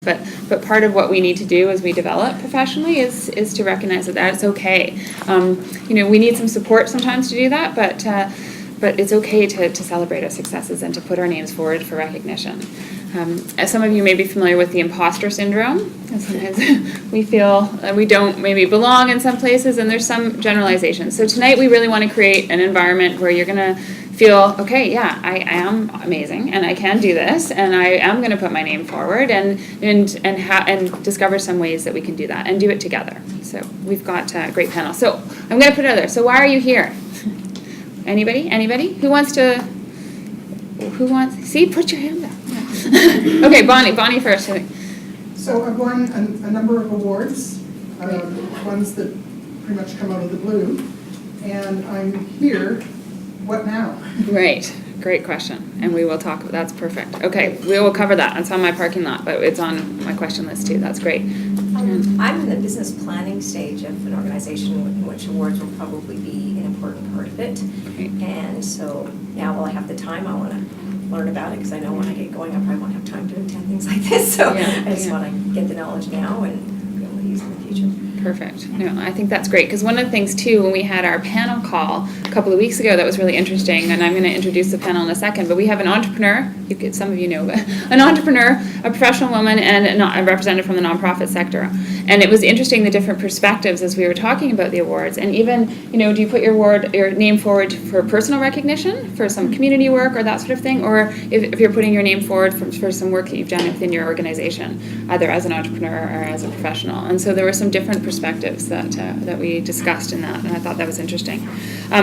But part of what we need to do as we develop professionally is to recognize that it's okay. We need some support sometimes to do that, but it's okay to celebrate our successes and to put our names forward for recognition. As some of you may be familiar with the imposter syndrome. Sometimes we feel we don't maybe belong in some places, and there's some generalizations. So tonight we really want to create an environment where you're going to feel, okay, yeah, I am amazing, and I can do this, and I am going to put my name forward, and discover some ways that we can do that, and do it together. So we've got a great panel. So I'm going to put it out there. So why are you here? Anybody? Who wants? See, put your hand up. Okay, Bonnie first. So I've won a number of awards, ones that pretty much come out of the blue, and I'm here. What now? Right. Great question. And we will talk. That's perfect. Okay, we will cover that. It's on my parking lot, but it's on my question list too. That's great. I'm in the business planning stage of an organization in which awards will probably be an important part of it. Great. And so now while I have the time, I want to learn about it, because I know when I get going, I probably won't have time to attend things like this. So I just want to get the knowledge now and be able to use it in the future. Perfect. No, I think that's great, because one of the things too, when we had our panel call a couple of weeks ago, that was really interesting, and I'm going to introduce the panel in a second, but we have an entrepreneur, some of you know, but an entrepreneur, a professional woman, and a representative from the nonprofit sector. And it was interesting, the different perspectives as we were talking about the awards. And even, do you put your name forward for personal recognition, for some community work or that sort of thing, or if you're putting your name forward for some work that you've done within your organization, either as an entrepreneur or as a professional. And so there were some different perspectives that we discussed in that, and I thought that was interesting.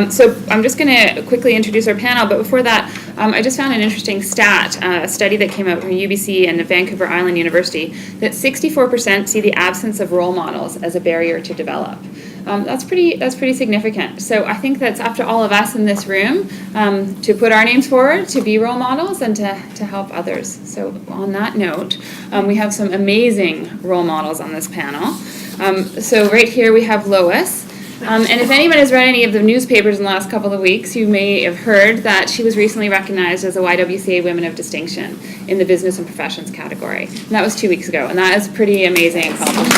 So I'm just going to quickly introduce our panel, but before that, I just found an interesting stat, a study that came out from UBC and the Vancouver Island University, that 64% see the absence of role models as a barrier to develop. That's pretty significant. So I think that's up to all of us in this room to put our names forward, to be role models, and to help others. So on that note, we have some amazing role models on this panel. So right here we have Lois. And if anyone has read any of the newspapers in the last couple of weeks, you may have heard that she was recently recognized as a YWCA Women of Distinction in the Business and Professions category. And that was 2 weeks ago, and that is pretty amazing accomplishment.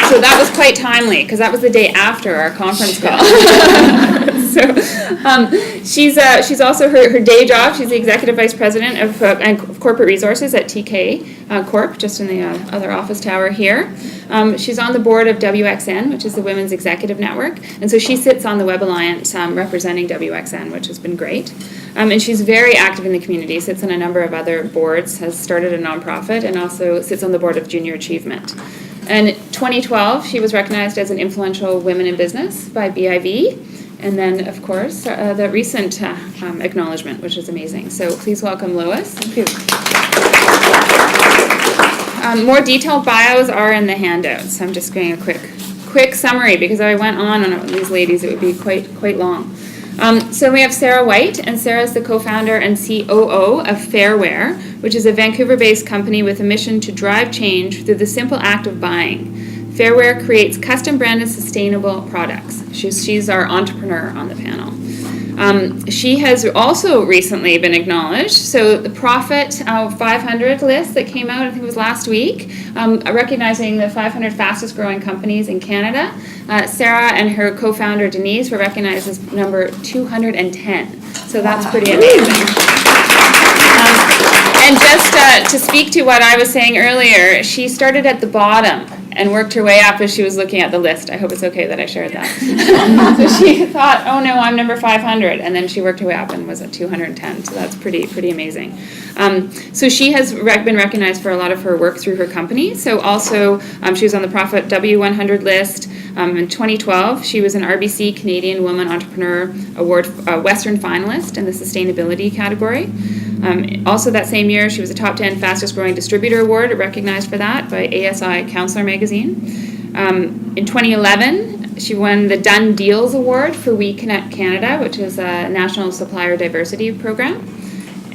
So that was quite timely, because that was the day after our conference call. So she's also her day job. She's the executive vice president of corporate resources at TK Corp, just in the other office tower here. She's on the board of WXN, which is the Women's Executive Network, and so she sits on the Web Alliance representing WXN, which has been great. And she's very active in the community, sits on a number of other boards, has started a nonprofit, and also sits on the board of Junior Achievement. And in 2012, she was recognized as an influential women in business by BIV. And then, of course, the recent acknowledgement, which is amazing. So please welcome Lois. Thank you. More detailed bios are in the handouts. I'm just going a quick summary, because if I went on these ladies, it would be quite long. So we have Sarah White, and Sarah is the co-founder and COO of Fairware, which is a Vancouver-based company with a mission to drive change through the simple act of buying. Fairware creates custom-branded sustainable products. She's our entrepreneur on the panel. She has also recently been acknowledged. So the Profit 500 list that came out, I think it was last week, recognizing the 500 fastest growing companies in Canada. Sarah and her co-founder Denise were recognized as number 210. So that's pretty amazing. And just to speak to what I was saying earlier, she started at the bottom and worked her way up as she was looking at the list. I hope it's okay that I shared that. So she thought, oh no, I'm number 500, and then she worked her way up and was at 210. So that's pretty amazing. So she has been recognized for a lot of her work through her company. So also she was on the Profit W100 list. In 2012, she was an RBC Canadian Woman Entrepreneur Award Western finalist in the sustainability category. Also that same year, she was a top 10 fastest growing distributor award, recognized for that by ASI Counselor magazine. In 2011, she won the Done Deals Award for We Connect Canada, which is a national supplier diversity program.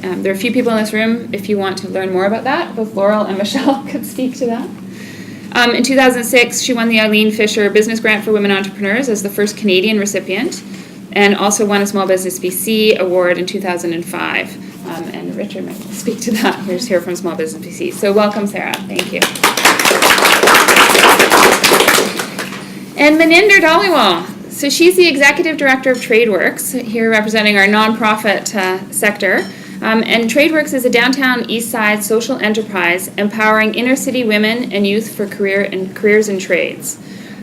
There are a few people in this room, if you want to learn more about that, both Laurel and Michelle could speak to that. In 2006, she won the Eileen Fisher Business Grant for Women Entrepreneurs as the first Canadian recipient, and also won a Small Business BC award in 2005. And Richard might speak to that. We're just here from Small Business BC. So welcome, Sarah. Thank you. And Maninder Dhaliwal. So she's the Executive Director of TradeWorks, here representing our nonprofit sector. And TradeWorks is a downtown east side social enterprise empowering inner city women and youth for careers and trades.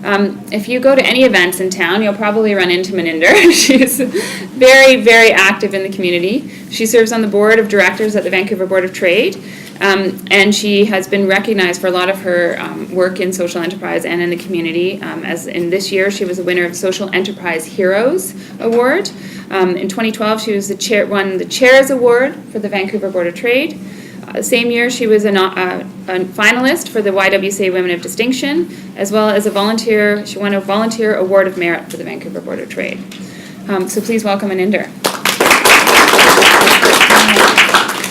If you go to any events in town, you'll probably run into Maninder. She's very, very active in the community. She serves on the board of directors at the Vancouver Board of Trade, and she has been recognized for a lot of her work in social enterprise and in the community. As in this year, she was a winner of Social Enterprise Heroes Award. In 2012, she was won the Chairs Award for the Vancouver Board of Trade. Same year, she was a finalist for the YWCA Women of Distinction, as well as she won a Volunteer Award of Merit for the Vancouver Board of Trade. So please welcome Maninder.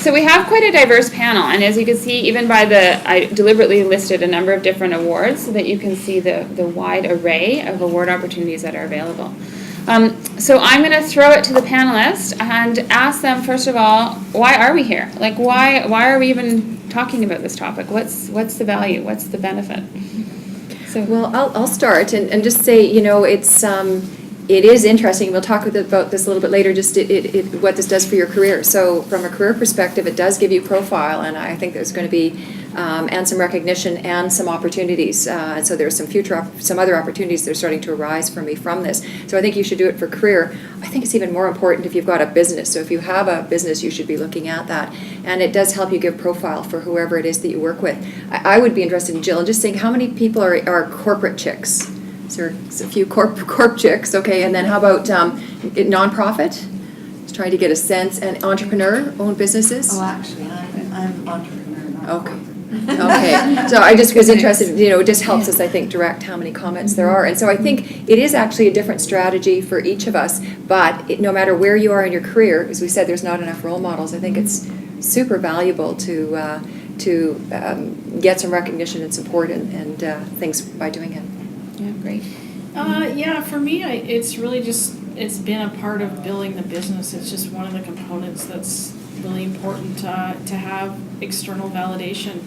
So we have quite a diverse panel, and as you can see, even by I deliberately listed a number of different awards so that you can see the wide array of award opportunities that are available. So I'm going to throw it to the panelists and ask them, first of all, why are we here? Like, why are we even talking about this topic? What's the value? What's the benefit? So, well, I'll start and just say, it is interesting. We'll talk about this a little bit later, just what this does for your career. So from a career perspective, it does give you profile, and I think there's going to be and some recognition and some opportunities. And so there's some other opportunities that are starting to arise for me from this. So I think you should do it for career. I think it's even more important if you've got a business. So if you have a business, you should be looking at that. And it does help you give profile for whoever it is that you work with. I would be interested in Jill, just saying how many people are corporate chicks? So there's a few corp chicks, okay, and then how about nonprofit? Just trying to get a sense, and entrepreneur-owned businesses? Oh, actually, I'm entrepreneur, not okay. Okay, so I just was interested, it just helps us, I think, direct how many comments there are. And so I think it is actually a different strategy for each of us, but no matter where you are in your career, as we said, there's not enough role models. I think it's super valuable to get some recognition and support and things by doing it. yeah, great. Yeah, for me, it's really it's been a part of building the business. It's just one of the components that's really important to have external validation.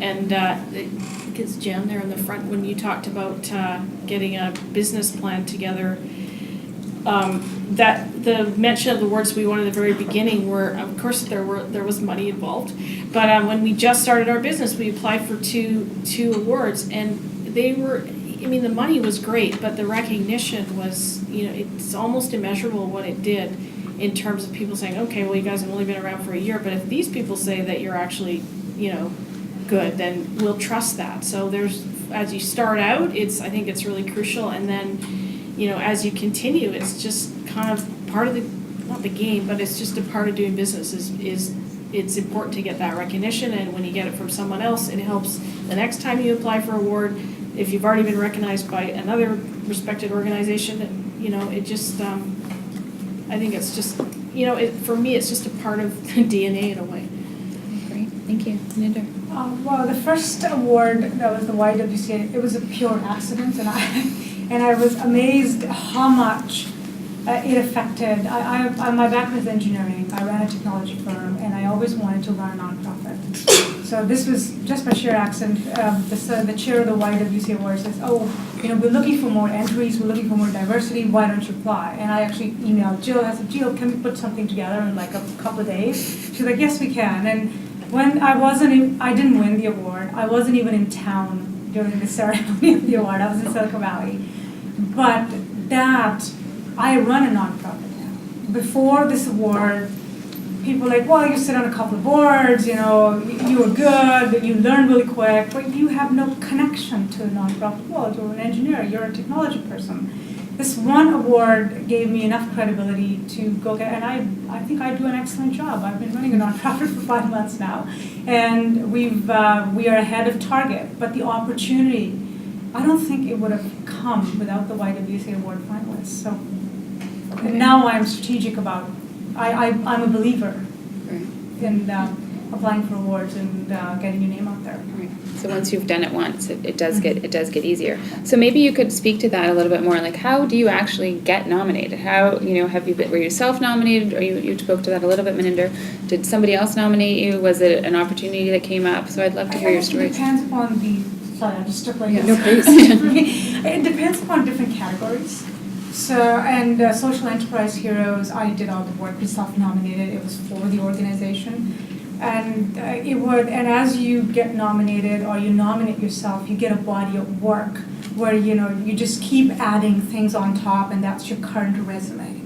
And I think it's Jen there in the front when you talked about getting a business plan together. That the mention of the awards we won at the very beginning were, of course, there was money involved, but when we just started our business, we applied for two awards, and they were. I mean, the money was great, but the recognition was, it's almost immeasurable what it did in terms of people saying, okay, well, you guys have only been around for a year, but if these people say that you're actually, good, then we'll trust that. So as you start out, I think it's really crucial, and then, as you continue, it's just kind of part of not the game, but it's just a part of doing business is it's important to get that recognition, and when you get it from someone else, it helps the next time you apply for award. If you've already been recognized by another respected organization, it just, I think it's just, for me, it's just a part of the DNA in a way. Great, thank you. Maninder. Well, the first award, that was the YWCA, it was a pure accident, and I was amazed how much it affected. My background is engineering. I ran a technology firm, and I always wanted to run a nonprofit. So this was just by sheer accident. The chair of the YWCA Award says, we're looking for more entries, we're looking for more diversity, why don't you apply? And I actually emailed Jill. I said, Jill, can we put something together in like a couple of days? She's like, yes, we can. And when I didn't win the award. I wasn't even in town during the ceremony of the award. I was in Silicon Valley. But I run a nonprofit now. Before this award, people were like, well, you sit on a couple of boards, you were good, you learn really quick, but you have no connection to the nonprofit world. You're an engineer, you're a technology person. This one award gave me enough credibility to go get, and I think I do an excellent job. I've been running a nonprofit for 5 months now, and we are ahead of target, but the opportunity, I don't think it would have come without the YWCA Award finalists. So now I'm strategic about, I'm a believer in applying for awards and getting your name out there. Right. So once you've done it once, it does get easier. So maybe you could speak to that a little bit more. Like, how do you actually get nominated? How, were you self-nominated, or you spoke to that a little bit, Maninder? Did somebody else nominate you? Was it an opportunity that came up? So I'd love to hear your stories. It depends upon sorry, I just took like No, please. It depends upon different categories. So, and Social Enterprise Heroes, I did all the work, we self-nominated, it was for the organization. And and as you get nominated or you nominate yourself, you get a body of work where, you just keep adding things on top, and that's your current resume.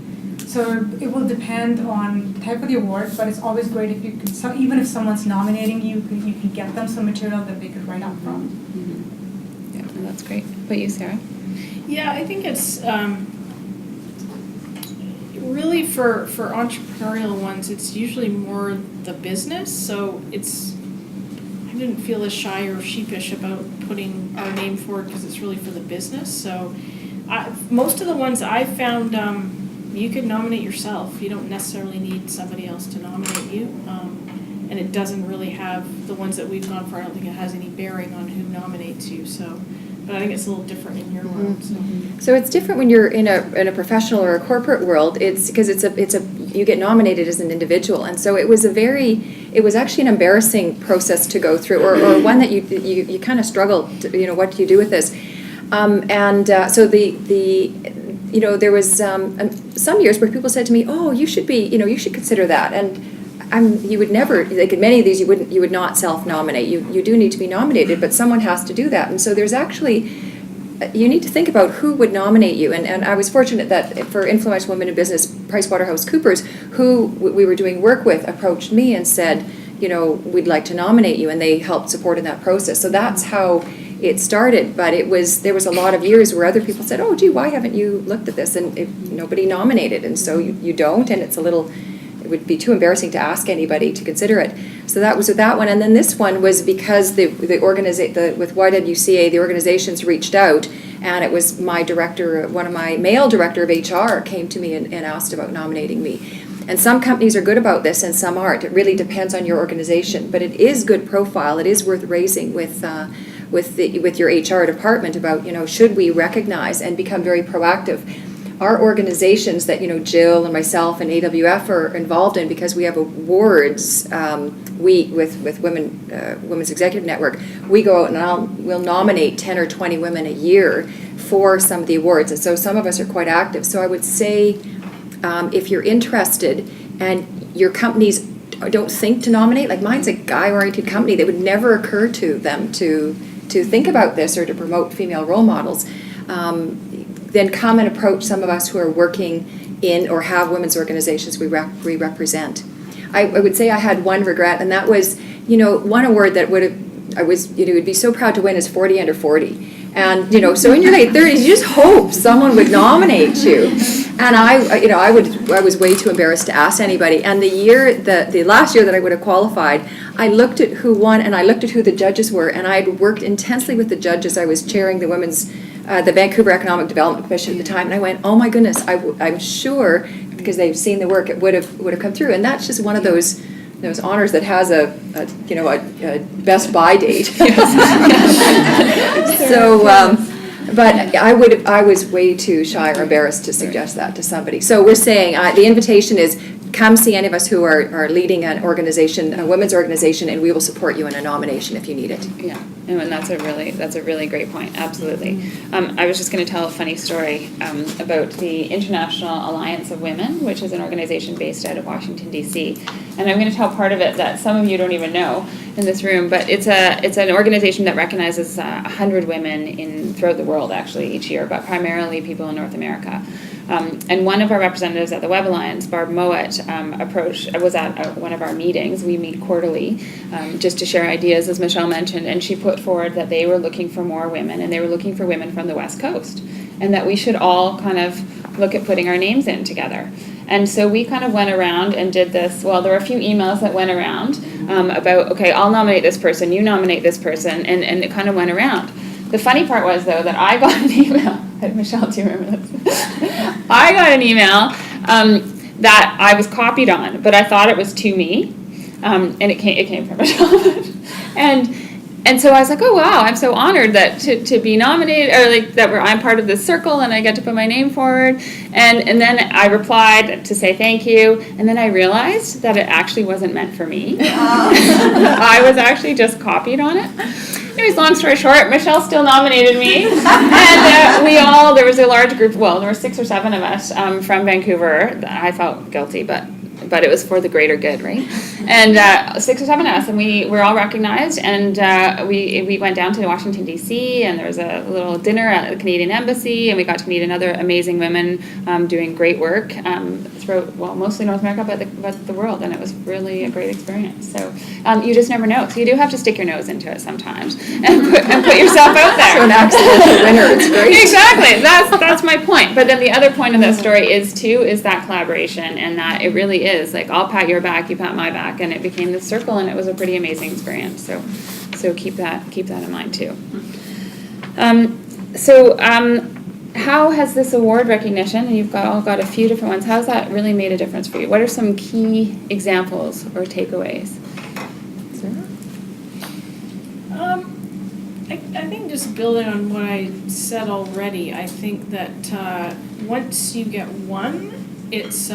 So it will depend on the type of the award, but it's always great if you can, even if someone's nominating you, you can get them some material that they could write up from. Mm-hmm. Yeah, well, that's great. But you, Sarah? Yeah, I think it's really for entrepreneurial ones, it's usually more the business. So I didn't feel as shy or sheepish about putting our name forward because it's really for the business. So most of the ones I found, you could nominate yourself. You don't necessarily need somebody else to nominate you. And it doesn't really have, the ones that we've gone for, I don't think it has any bearing on who nominates you. So, but I think it's a little different in your world. So it's different when you're in a professional or a corporate world. It's because you get nominated as an individual, and so it was actually an embarrassing process to go through, or one that you kind of struggled. What do you do with this? So there was some years where people said to me, "Oh, you should consider that," and you would never, like in many of these, you would not self-nominate. You do need to be nominated, but someone has to do that. And so there's actually, you need to think about who would nominate you. And I was fortunate that for Influential Women in Business, PricewaterhouseCoopers, who we were doing work with, approached me and said, we'd like to nominate you, and they helped support in that process. So that's how it started. But there was a lot of years where other people said, "Oh, gee, why haven't you looked at this?" And nobody nominated, and so you don't, and it would be too embarrassing to ask anybody to consider it. So that was with that one. And then this one was because with YWCA, the organizations reached out, and it was my male director of HR came to me and asked about nominating me. And some companies are good about this and some aren't. It really depends on your organization. But it is good profile. It is worth raising with your HR department about, should we recognize and become very proactive. Our organizations that Jill and myself and AWF are involved in, because we have awards. With Women's Executive Network, we go out and we'll nominate 10 or 20 women a year for some of the awards, and so some of us are quite active. So I would say, if you're interested and your companies don't think to nominate, like mine's a guy-oriented company, that would never occur to them to think about this or to promote female role models. Then come and approach some of us who are working in or have women's organizations we represent. I would say I had one regret, and that was, one award that would be so proud to win is 40 under 40. And, so in your late 30s, you just hope someone would nominate you. And I was way too embarrassed to ask anybody. And the last year that I would have qualified, I looked at who won and I looked at who the judges were, and I had worked intensely with the judges. I was chairing the Vancouver Economic Development Commission at the time, and I went, oh my goodness, I'm sure, because they've seen the work, it would have come through. And that's just one of those honors that has a best by date. So, but I was way too shy or embarrassed to suggest that to somebody. So we're saying the invitation is, come see any of us who are leading an organization, a women's organization, and we will support you in a nomination if you need it. Yeah, and that's a really great point. Absolutely. I was just going to tell a funny story about the International Alliance of Women, which is an organization based out of Washington, D.C. And I'm going to tell part of it that some of you don't even know in this room, but it's an organization that recognizes 100 women throughout the world actually each year, but primarily people in North America. And one of our representatives at the Web Alliance, Barb Mowat, was at one of our meetings. We meet quarterly just to share ideas, as Michelle mentioned, and she put forward that they were looking for more women, and they were looking for women from the West Coast, and that we should all kind of look at putting our names in together. And so we kind of went around and did this. Well, there were a few emails that went around about, okay, I'll nominate this person, you nominate this person, and it kind of went around. The funny part was, though, that I got an email. Michelle, do you remember this? I got an email that I was copied on, but I thought it was to me. and it came from Michelle. And so I was like, oh wow, I'm so honored that to be nominated, or like that I'm part of this circle and I get to put my name forward. And then I replied to say thank you, and then I realized that it actually wasn't meant for me. I was actually just copied on it. Anyways, long story short, Michelle still nominated me, and there was a large group, well, there were 6 or 7 of us from Vancouver. I felt guilty, but it was for the greater good, right? And 6 or 7 of us, and we were all recognized, and we went down to Washington, D.C., and there was a little dinner at the Canadian Embassy, and we got to meet another amazing women doing great work throughout, well, mostly North America, but the world, and it was really a great experience. So you just never know. So you do have to stick your nose into it sometimes and put yourself out there. So an accidental winner, it's great. Exactly. That's my point. But then the other point of that story is that collaboration, and that it really is like, I'll pat your back, you pat my back, and it became this circle, and it was a pretty amazing experience. So keep that in mind too. How has this award recognition, and you've all got a few different ones, how's that really made a difference for you? What are some key examples or takeaways? I think just building on what I said already, I think that once you get one, it's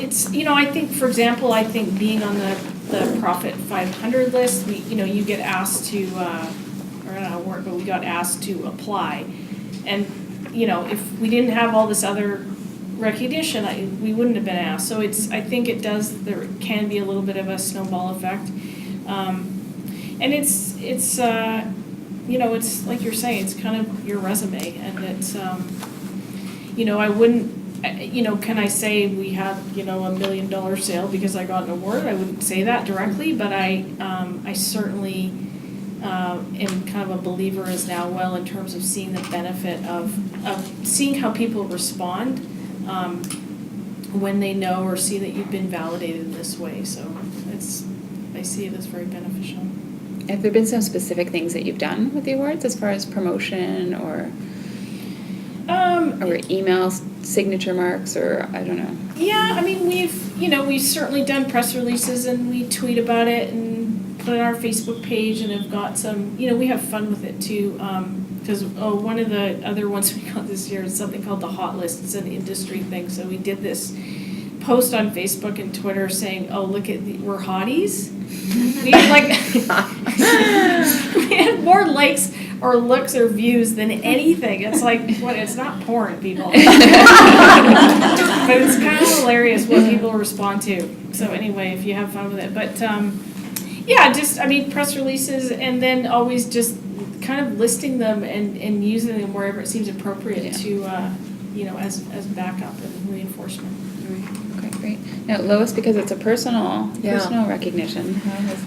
I think, for example, I think being on the Profit 500 list, you get asked to, or I don't know how it worked, but we got asked to apply. And, if we didn't have all this other recognition, we wouldn't have been asked. So I think there can be a little bit of a snowball effect. And it's like you're saying, it's kind of your resume, and it's, I wouldn't, can I say we had, $1 million sale because I got an award? I wouldn't say that directly, but I certainly am kind of a believer as now, well, in terms of seeing the benefit of seeing how people respond when they know or see that you've been validated in this way. So I see it as very beneficial. Have there been some specific things that you've done with the awards as far as promotion or email signature marks, or I don't know? Yeah, I mean, we've certainly done press releases, and we tweet about it and put it on our Facebook page, and have got some, we have fun with it too, because one of the other ones we got this year is something called the Hot List. It's an industry thing, so we did this post on Facebook and Twitter saying, oh, look at we're hotties. We had we had more likes or looks or views than anything. It's like, it's not porn, people. But it's kind of hilarious what people respond to. So anyway, if you have fun with it. But press releases, and then always just kind of listing them and using them wherever it seems appropriate to, as backup and reinforcement. Okay, great. Now, Lois, because it's a personal recognition.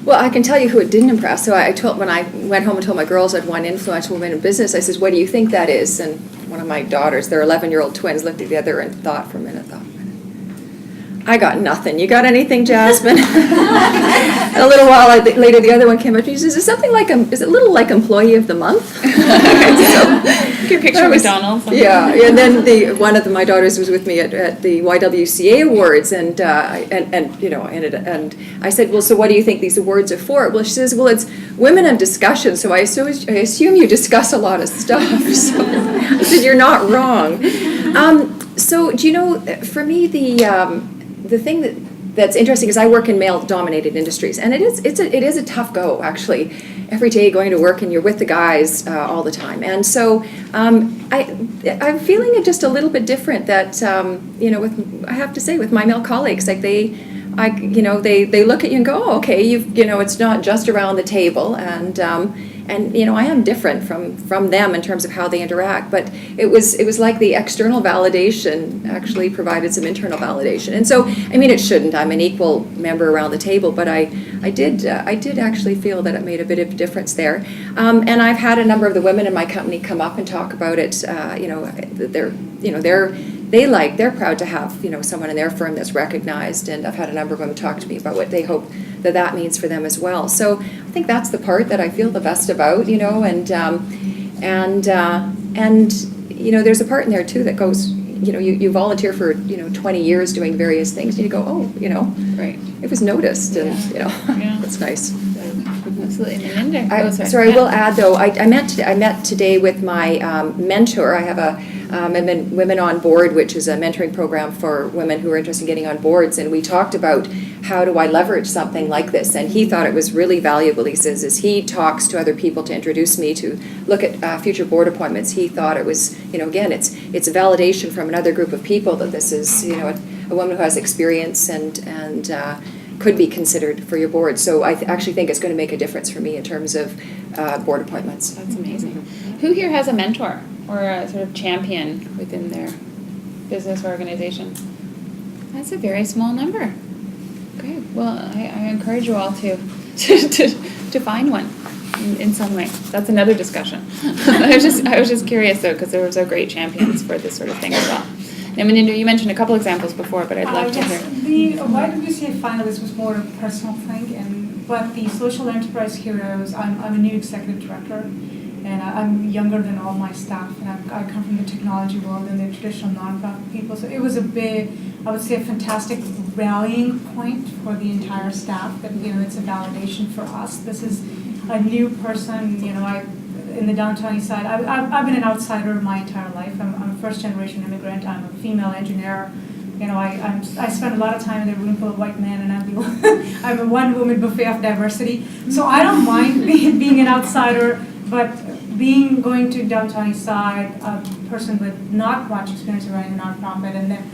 Well, I can tell you who it didn't impress. So when I went home and told my girls I'd won Influential Women in Business, I said, what do you think that is? And one of my daughters, they're 11-year-old twins, looked at the other and thought for a minute, I got nothing. You got anything, Jasmine? And a little while later, the other one came up to me. She says, is it a little like Employee of the Month? Your picture of McDonald's. Yeah, and then one of my daughters was with me at the YWCA Awards, and I said, well, so what do you think these awards are for? Well, she says, well, it's women in discussion, so I assume you discuss a lot of stuff. So I said, you're not wrong. So do you know, for me, the thing that's interesting is I work in male-dominated industries, and it is a tough go, actually, every day going to work, and you're with the guys all the time. And so I'm feeling it just a little bit different that, I have to say, with my male colleagues, like they look at you and go, oh, okay, it's not just around the table, and I am different from them in terms of how they interact, but it was like the external validation actually provided some internal validation. And so, I mean, it shouldn't. I'm an equal member around the table, but I did actually feel that it made a bit of a difference there. And I've had a number of the women in my company come up and talk about it. They're proud to have someone in their firm that's recognized, and I've had a number of them talk to me about what they hope that means for them as well. So I think that's the part that I feel the best about, and there's a part in there too that goes, you volunteer for, 20 years doing various things, and you go, oh, Right. it was noticed, and, Yeah. it's nice. Absolutely. And Linda. Sorry, I will add though, I met today with my mentor. I have a Women on Board, which is a mentoring program for women who are interested in getting on boards, and we talked about how do I leverage something like this, and he thought it was really valuable. He says as he talks to other people to introduce me to look at future board appointments, he thought it was, again, it's a validation from another group of people that this is, a woman who has experience and could be considered for your board. So I actually think it's going to make a difference for me in terms of board appointments. That's amazing. Who here has a mentor or a sort of champion within their business or organization? That's a very small number. Great. Well, I encourage you all to find one in some way. That's another discussion. I was just curious though, because there were so great champions for this sort of thing as well. And Maninder, you mentioned a couple examples before, but I'd love to hear. The YWCA finalist was more a personal thing, but the Social Enterprise Heroes, I'm a new executive director, and I'm younger than all my staff, and I come from the technology world and the traditional nonprofit people, so it was a big, I would say, a fantastic rallying point for the entire staff, that, it's a validation for us. This is a new person, in the downtown east side. I've been an outsider my entire life. I'm a first-generation immigrant. I'm a female engineer. I spend a lot of time in a room full of white men, and I'm a one-woman buffet of diversity. So I don't mind being an outsider, but going to downtown east side, a person with not much experience running a nonprofit, and then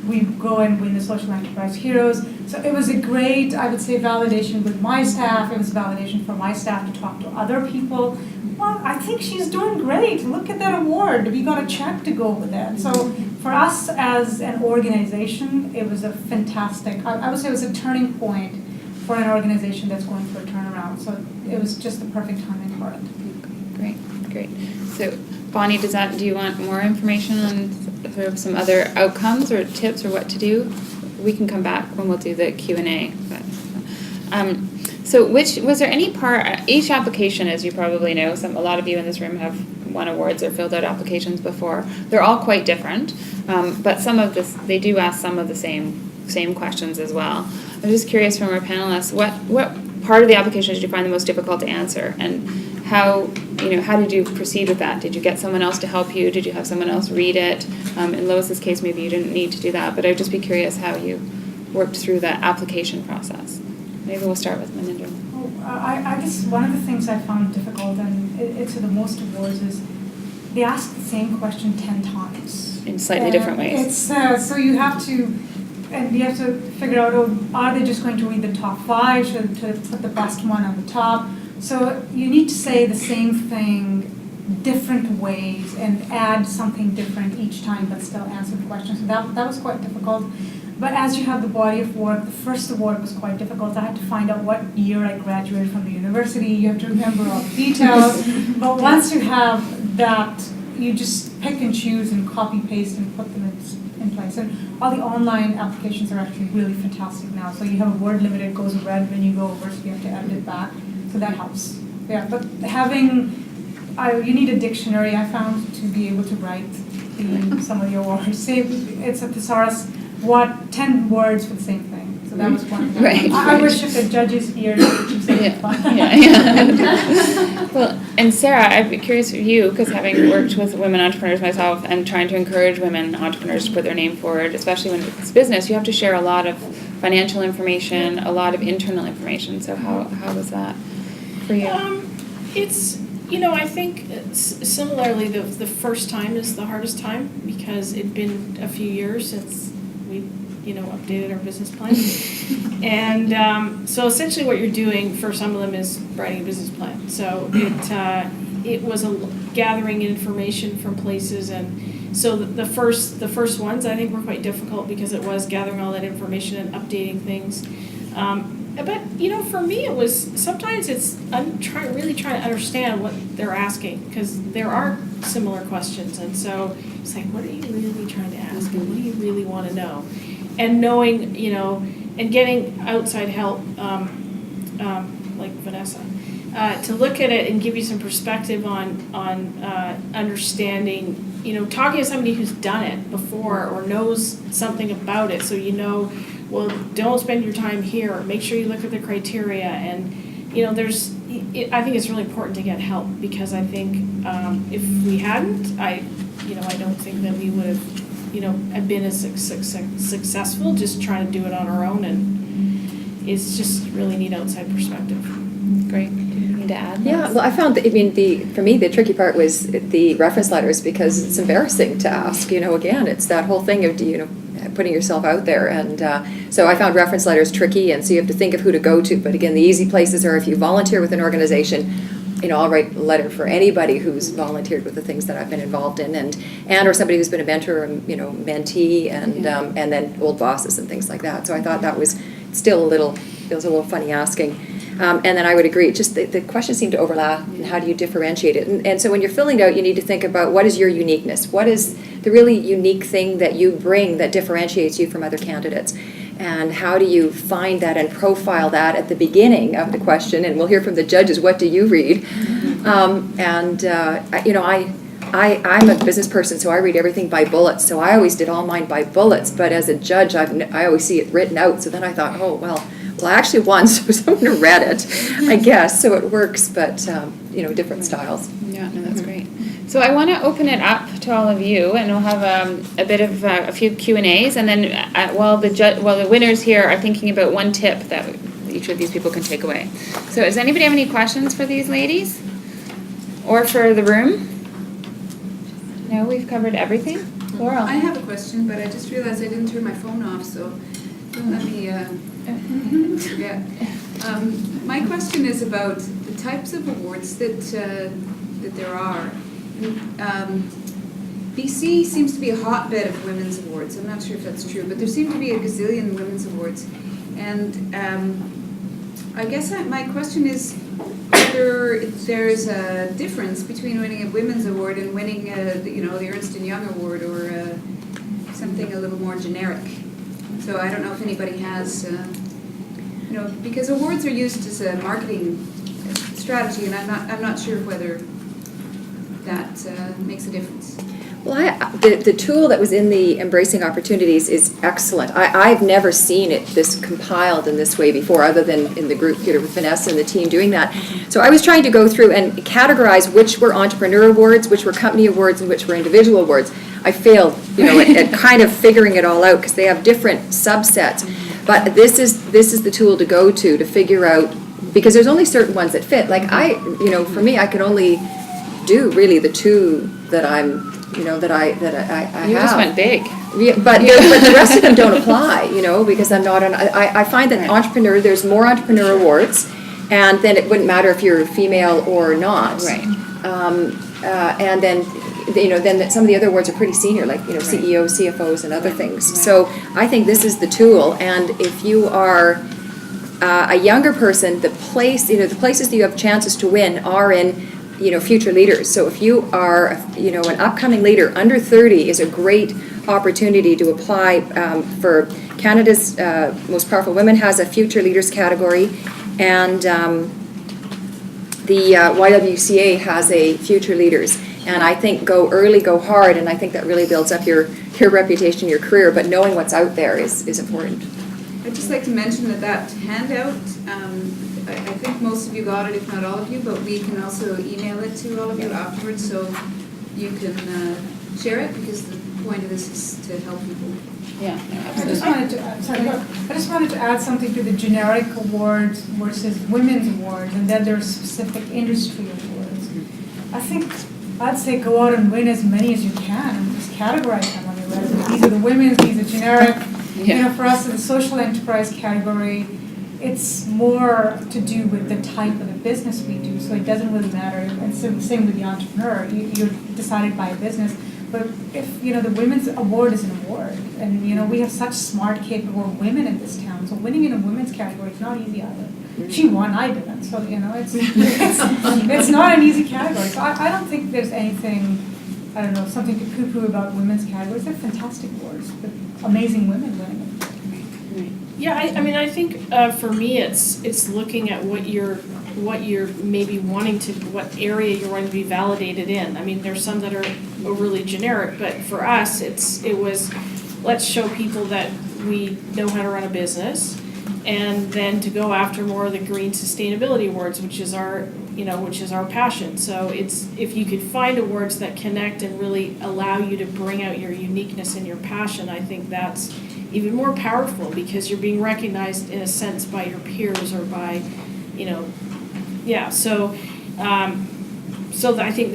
we go and win the Social Enterprise Heroes. So it was a great, I would say, validation with my staff. It was validation for my staff to talk to other people. Well, I think she's doing great. Look at that award. We got a check to go with that. So for us as an organization, it was a fantastic, I would say it was a turning point for an organization that's going through a turnaround. So it was just the perfect timing for it. Great. So Bonnie, do you want more information on sort of some other outcomes or tips or what to do? We can come back when we'll do the Q&A. So was there any part, each application, as you probably know, a lot of you in this room have won awards or filled out applications before. They're all quite different, but they do ask some of the same questions as well. I'm just curious from our panelists, what part of the application did you find the most difficult to answer, and how did you proceed with that? Did you get someone else to help you? Did you have someone else read it? In Lois's case, maybe you didn't need to do that, but I'd just be curious how you worked through that application process. Maybe we'll start with Maninder. I guess one of the things I found difficult, and it's the most awards, is they ask the same question 10 times. In slightly different ways. It's so you have to figure out, are they just going to read the top 5? Should put the best one on the top? So you need to say the same thing different ways and add something different each time, but still answer the question. So that was quite difficult. But as you have the body of work, the first award was quite difficult. I had to find out what year I graduated from the university. You have to remember all the details. But once you have that, you just pick and choose and copy paste and put them in place. And all the online applications are actually really fantastic now. So you have a word limit, it goes red when you go over, so you have to edit it back. So that helps. Yeah, but you need a dictionary, I found, to be able to write some of the awards. Say it's a thesaurus. 10 words for the same thing. So that was one thing. Right. I wish if the judges' ears would say it. Yeah. Well, and Sarah, I'd be curious for you, because having worked with women entrepreneurs myself and trying to encourage women entrepreneurs to put their name forward, especially when it's business, you have to share a lot of financial information, a lot of internal information. So how was that for you? It's, I think similarly, the first time is the hardest time, because it'd been a few years since we updated our business plan. And so essentially what you're doing for some of them is writing a business plan. So it was gathering information from places, and so the first ones I think were quite difficult, because it was gathering all that information and updating things. But for me, it was sometimes really trying to understand what they're asking, because there are similar questions, and so it's like, what are you really trying to ask, and what do you really want to know, and knowing, and getting outside help, like Vanessa, to look at it and give you some perspective on understanding talking to somebody who's done it before or knows something about it, so well, don't spend your time here, make sure you look at the criteria, and, I think it's really important to get help, because I think, if we hadn't, I don't think that we would have, been as successful just trying to do it on our own, and it's just really neat outside perspective. Great. Anything to add? Yeah, well, I found that, for me, the tricky part was the reference letters, because it's embarrassing to ask, again, it's that whole thing of, putting yourself out there, and so I found reference letters tricky, and so you have to think of who to go to, but again, the easy places are if you volunteer with an organization, I'll write a letter for anybody who's volunteered with the things that I've been involved in, and or somebody who's been a mentor, or, mentee, and then old bosses and things like that, so I thought that was still feels a little funny asking. And then I would agree, just the questions seem to overlap, and how do you differentiate it? And so when you're filling it out, you need to think about what is your uniqueness? What is the really unique thing that you bring that differentiates you from other candidates? And how do you find that and profile that at the beginning of the question? And we'll hear from the judges, what do you read? I'm a business person, so I read everything by bullets. So I always did all mine by bullets. But as a judge, I always see it written out. So then I thought, well, I actually won, so someone read it, I guess. So it works, but, different styles. Yeah, no, that's great. So I want to open it up to all of you, and we'll have a bit of a few Q&As, and then while the winners here are thinking about one tip that each of these people can take away. So does anybody have any questions for these ladies? Or for the room? No, we've covered everything? Laurel? I have a question, but I just realized I didn't turn my phone off, so don't let me forget. My question is about the types of awards that there are. BC seems to be a hotbed of women's awards. I'm not sure if that's true, but there seem to be a gazillion women's awards. And I guess my question is whether there's a difference between winning a women's award and winning the Ernst & Young award, or something a little more generic. So I don't know if anybody has, because awards are used as a marketing strategy, and I'm not sure whether that makes a difference. Well, the tool that was in the Embracing Opportunities is excellent. I've never seen it this compiled in this way before, other than in the group, with Vanessa and the team doing that. So I was trying to go through and categorize which were entrepreneur awards, which were company awards, and which were individual awards. I failed, at kind of figuring it all out, because they have different subsets. But this is the tool to go to figure out, because there's only certain ones that fit. Like for me, I could only do really the two that I'm, that I have. You just went big. Yeah, but the rest of them don't apply, because I'm not I find that there's more entrepreneur awards, and then it wouldn't matter if you're female or not. Right. And then, then some of the other awards are pretty senior, like, CEOs, CFOs, and other things. Right. So I think this is the tool, and if you are a younger person, the places that you have chances to win are in, future leaders. So if you are, an upcoming leader, under 30 is a great opportunity to apply for Canada's Most Powerful Women has a Future Leaders category, and the YWCA has a Future Leaders. And I think go early, go hard, and I think that really builds up your reputation, your career, but knowing what's out there is important. I'd just like to mention that handout, I think most of you got it, if not all of you, but we can also email it to all of you afterwards, so you can share it, because the point of this is to help people. Yeah, no, I absolutely. just wanted to add something to the generic awards versus women's awards, and then there's specific industry awards. I think I'd say go out and win as many as you can, and just categorize them on your resume. These are the women's, these are generic. Yeah. For us in the social enterprise category, it's more to do with the type of the business we do, so it doesn't really matter. And so same with the entrepreneur, you're decided by a business. But if, the women's award is an award, and, we have such smart, capable women in this town, so winning in a women's category is not easy either. She won, I didn't, so, it's not an easy category. So I don't think there's anything, something to poo-poo about women's categories. They're fantastic awards, with amazing women winning them. Yeah, I think for me, it's looking at what your what you're maybe wanting to, what area you're wanting to be validated in. I mean, there's some that are overly generic, but for us, it was, let's show people that we know how to run a business, and then to go after more of the green sustainability awards, which is our passion. So it's, if you could find awards that connect and really allow you to bring out your uniqueness and your passion, I think that's even more powerful, because you're being recognized in a sense by your peers or by, so I think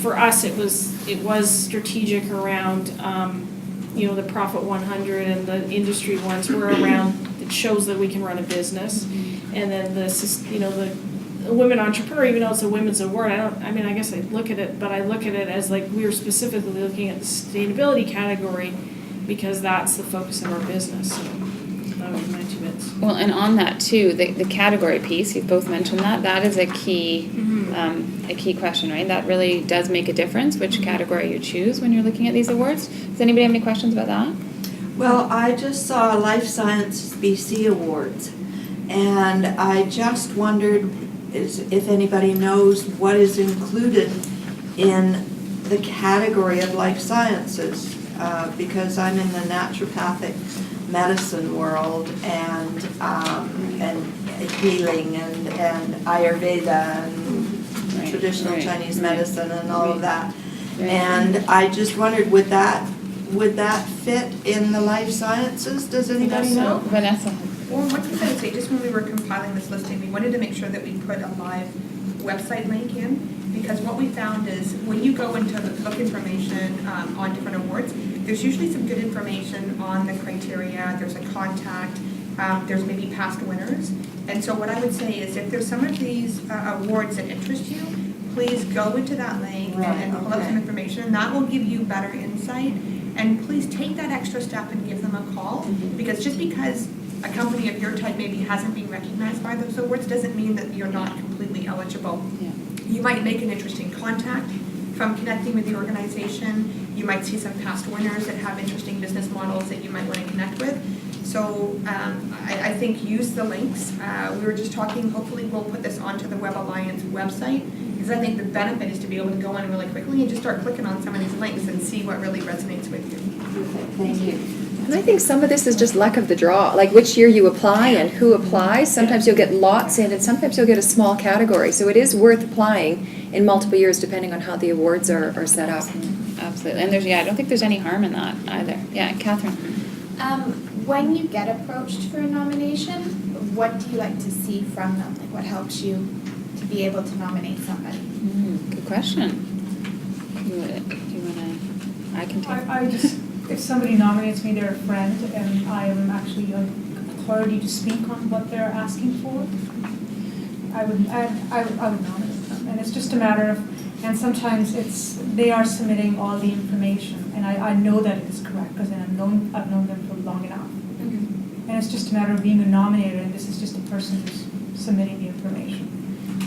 for us, it was strategic around, the Profit 100 and the industry ones were around, it shows that we can run a business. And then the women entrepreneur, even though it's a women's award, I guess I look at it, but I look at it as like we were specifically looking at the sustainability category because that's the focus of our business. So that was my 2 bits. Well, and on that too, the category piece, you've both mentioned that is a key question, right? That really does make a difference, which category you choose when you're looking at these awards. Does anybody have any questions about that? Well, I just saw Life Sciences BC Awards, and I just wondered if anybody knows what is included in the category of life sciences, because I'm in the naturopathic medicine world and healing and Ayurveda and traditional Chinese medicine and all of that. And I just wondered, would that fit in the life sciences? Does anybody know? Vanessa. Well, one thing I would say, just when we were compiling this listing, we wanted to make sure that we put a live website link in, because what we found is when you go into look information on different awards, there's usually some good information on the criteria, there's a contact, there's maybe past winners. And so what I would say is if there's some of these awards that interest you, please go into that link and pull up some information. That will give you better insight. And please take that extra step and give them a call, because just because a company of your type maybe hasn't been recognized by those awards doesn't mean that you're not completely eligible. Yeah. You might make an interesting contact from connecting with the organization. You might see some past winners that have interesting business models that you might want to connect with. So I think use the links. We were just talking, hopefully we'll put this onto the Web Alliance website, because I think the benefit is to be able to go in really quickly and just start clicking on some of these links and see what really resonates with you. Thank you. And I think some of this is just luck of the draw, like which year you apply and who applies. Sometimes you'll get lots in, and sometimes you'll get a small category. So it is worth applying in multiple years depending on how the awards are set up. Absolutely. And I don't think there's any harm in that either. Yeah, Catherine. When you get approached for a nomination, what do you like to see from them? Like what helps you to be able to nominate somebody? Good question. Do you want to? I can take. I just, if somebody nominates me, they're a friend, and I am actually authority to speak on what they're asking for, I would nominate them. And it's just a matter of, and sometimes they are submitting all the information, and I know that it is correct because I've known them for long enough. And it's just a matter of being a nominator, and this is just a person who's submitting the information.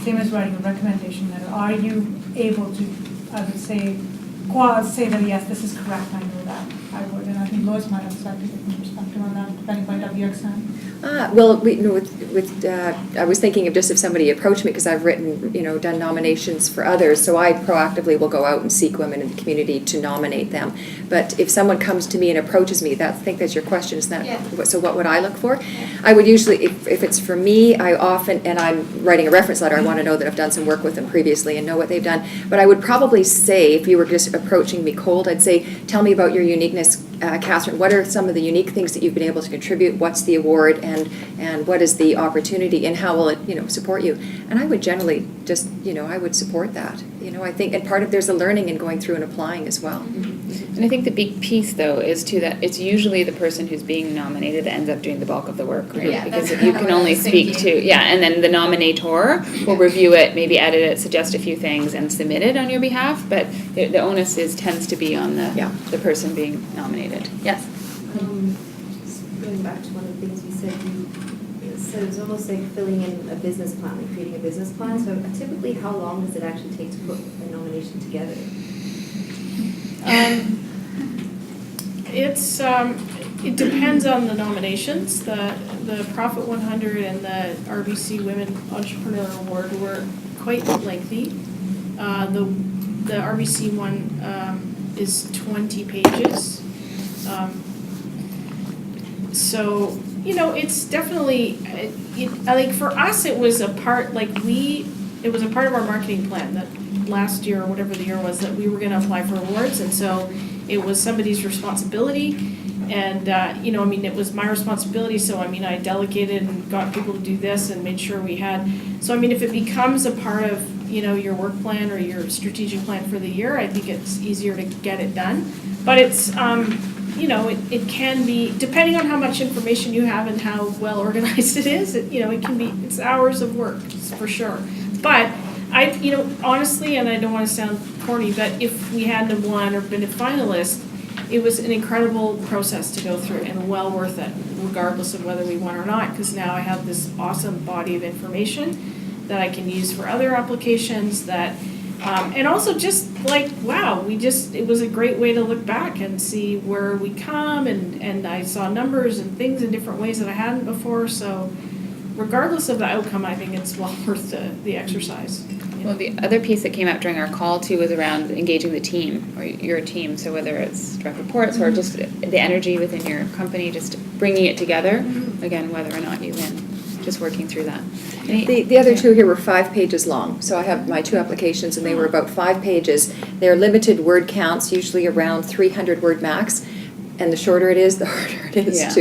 Same as writing a recommendation letter. Are you able to, I would say that yes, this is correct, I know that, I would. And I think Lois might have slightly different perspective on that, depending on WXN. Well, I was thinking of just if somebody approached me, because I've written, done nominations for others, so I proactively will go out and seek women in the community to nominate them. But if someone comes to me and approaches me, I think that's your question, isn't that? Yeah. So what would I look for? Yeah. I would usually, if it's for me, I often, and I'm writing a reference letter, I want to know that I've done some work with them previously and know what they've done. But I would probably say, if you were just approaching me cold, I'd say, tell me about your uniqueness, Catherine. What are some of the unique things that you've been able to contribute? What's the award? And what is the opportunity, and how will it, support you? And I would generally just, I would support that. I think, and part of there's a learning in going through and applying as well. And I think the big piece, though, is too that it's usually the person who's being nominated that ends up doing the bulk of the work, right? Yeah, because that's you what can I only was speak thinking. to, and then the nominator will review it, maybe edit it, suggest a few things, and submit it on your behalf. But the onus tends to be on the person being nominated. Yes. Just going back to one of the things you said, so it's almost like filling in a business plan, like creating a business plan. So typically, how long does it actually take to put a nomination together? It depends on the nominations. The Profit 100 and the RBC Women Entrepreneur Award were quite lengthy. The RBC one is 20 pages. So, it's definitely, like for us, it was a part, it was a part of our marketing plan that last year, or whatever the year was, that we were gonna apply for awards, and so it was somebody's responsibility. And, it was my responsibility, so I delegated and got people to do this and made sure we had, so if it becomes a part of, your work plan or your strategic plan for the year, I think it's easier to get it done. But it's, it can be, depending on how much information you have and how well organized it is, it can be, it's hours of work, for sure. But honestly, and I don't want to sound corny, but if we hadn't won or been a finalist, it was an incredible process to go through and well worth it, regardless of whether we won or not, because now I have this awesome body of information that I can use for other applications that, and also just wow, it was a great way to look back and see where we come, and I saw numbers and things in different ways that I hadn't before, so regardless of the outcome, I think it's well worth the exercise. Well, the other piece that came out during our call too was around engaging the team, or your team, so whether it's direct reports or just the energy within your company, just bringing it together, again, whether or not you win, just working through that. The other two here were 5 pages long, so I have my 2 applications and they were about 5 pages. They're limited word counts, usually around 300 word max, and the shorter it is, the harder it is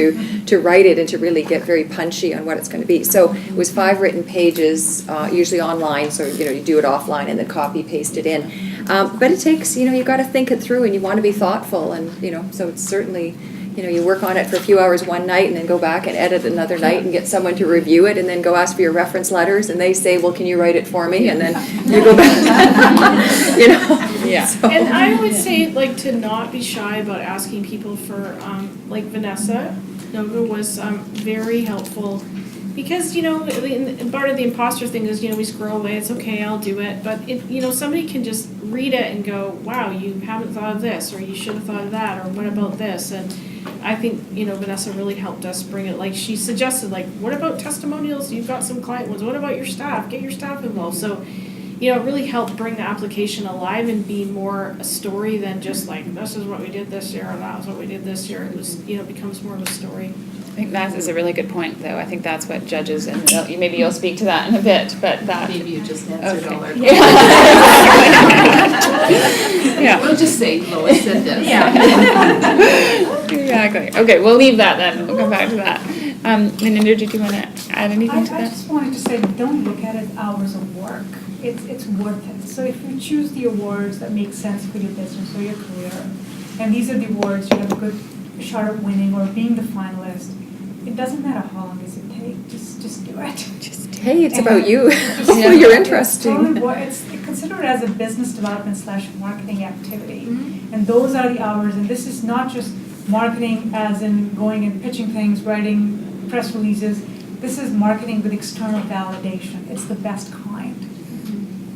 to write it and to really get very punchy on what it's going to be. So it was 5 written pages, usually online, so you do it offline and then copy paste it in. But it takes, you got to think it through and you want to be thoughtful, and so it's certainly, you work on it for a few hours one night and then go back and edit another night and get someone to review it and then go ask for your reference letters and they say, well, can you write it for me? And then you go back, Yeah. So. And I would say, to not be shy about asking people for, Vanessa Noga was very helpful. Because, part of the imposter thing is, we scroll away, it's okay, I'll do it. But, somebody can just read it and go, wow, you haven't thought of this, or you should have thought of that, or what about this? And I think, Vanessa really helped us bring it. She suggested, what about testimonials? You've got some client ones. What about your staff? Get your staff involved. So, it really helped bring the application alive and be more a story than just this is what we did this year, and that was what we did this year. It was, becomes more of a story. I think that is a really good point, though. I think that's what judges, and maybe you'll speak to that in a bit, but that. Maybe you just answered all our questions. Yeah. We'll just say Lois said this. Yeah. Exactly. Okay, we'll leave that then. We'll come back to that. Meninder, did you want to add anything to that? I just wanted to say, don't look at it as hours of work. It's worth it. So if you choose the awards that make sense for your business or your career, and these are the awards you have a good shot at winning or being the finalist, it doesn't matter how long does it take. Just do it. Hey, it's about you. You're interesting. It's consider it as a business development / marketing activity, and those are the hours. And this is not just marketing as in going and pitching things, writing press releases. This is marketing with external validation. It's the best kind.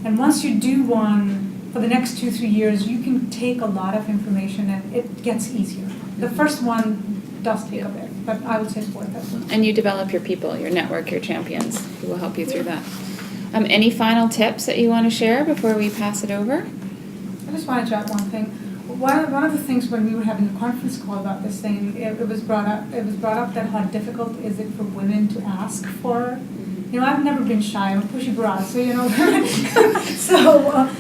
And once you do one for the next 2-3 years, you can take a lot of information and it gets easier. The first one does take a bit, but I would say it's worth it. And you develop your people, your network, your champions who will help you through that. Any final tips that you want to share before we pass it over? I just wanted to add one thing. One of the things when we were having a conference call about this thing, it was brought up that how difficult is it for women to ask for. I've never been shy. I'm a pushy bra, so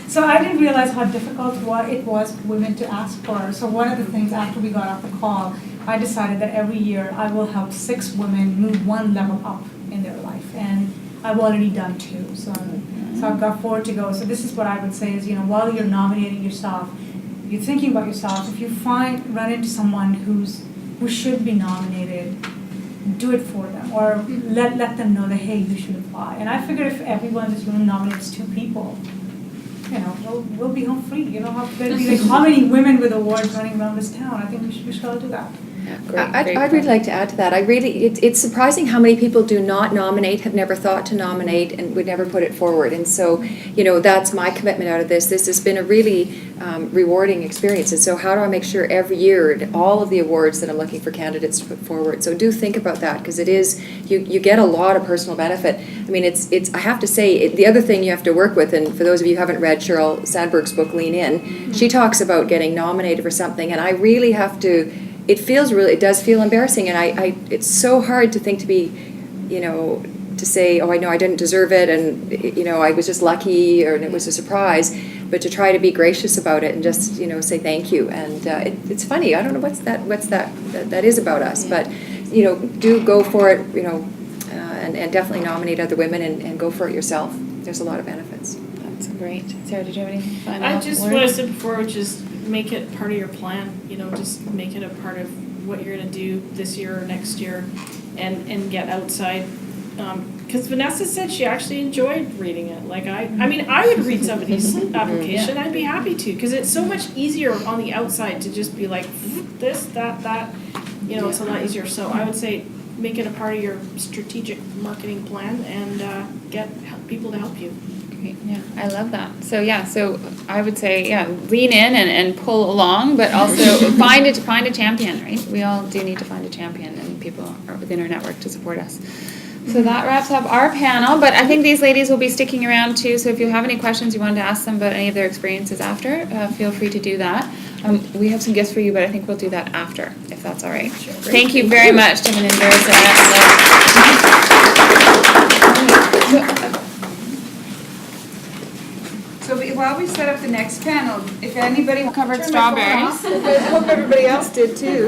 so I didn't realize how difficult it was for women to ask for. So one of the things after we got off the call, I decided that every year I will help 6 women move 1 level up in their life, and I've already done 2. So I've got 4 to go. So this is what I would say is, while you're nominating yourself, you're thinking about yourself. If you run into someone who should be nominated, do it for them, or let them know that, hey, you should apply. And I figure if everyone in this room nominates 2 people, we'll be home free. How many women with awards running around this town? I think we should all do that. I'd really like to add to that. It's surprising how many people do not nominate, have never thought to nominate, and would never put it forward. And so, that's my commitment out of this. This has been a really rewarding experience. And so how do I make sure every year all of the awards that I'm looking for candidates to put forward? So do think about that, because it is, you get a lot of personal benefit. I mean, it's I have to say, the other thing you have to work with, and for those of you who haven't read Sheryl Sandberg's book, Lean In, she talks about getting nominated for something, and I really have to, it does feel embarrassing, and it's so hard to think to be, to say, oh, I know I didn't deserve it, and, I was just lucky, or it was a surprise, but to try to be gracious about it and just, say thank you. And it's funny, I don't know what's that is about us, but, do go for it, and definitely nominate other women and go for it yourself. There's a lot of benefits. That's great. Sarah, did you have any final I just, words? what I said before, which is make it part of your plan, just make it a part of what you're gonna do this year or next year, and get outside. Because Vanessa said she actually enjoyed reading it. Like I mean, I would read somebody's application. I'd be happy to, because it's so much easier on the outside to just be like this, that. It's a lot easier. So I would say make it a part of your strategic marketing plan and get people to help you. Great. Yeah, I love that. So I would say, lean in and pull along, but also find a champion, right? We all do need to find a champion, and people are within our network to support us. So that wraps up our panel, but I think these ladies will be sticking around too, so if you have any questions you wanted to ask them about any of their experiences after, feel free to do that. We have some gifts for you, but I think we'll do that after, if that's all right. Sure. Thank you very much, Tim and Sarah. So while we set up the next panel, if anybody Covered strawberries. I hope everybody else did too.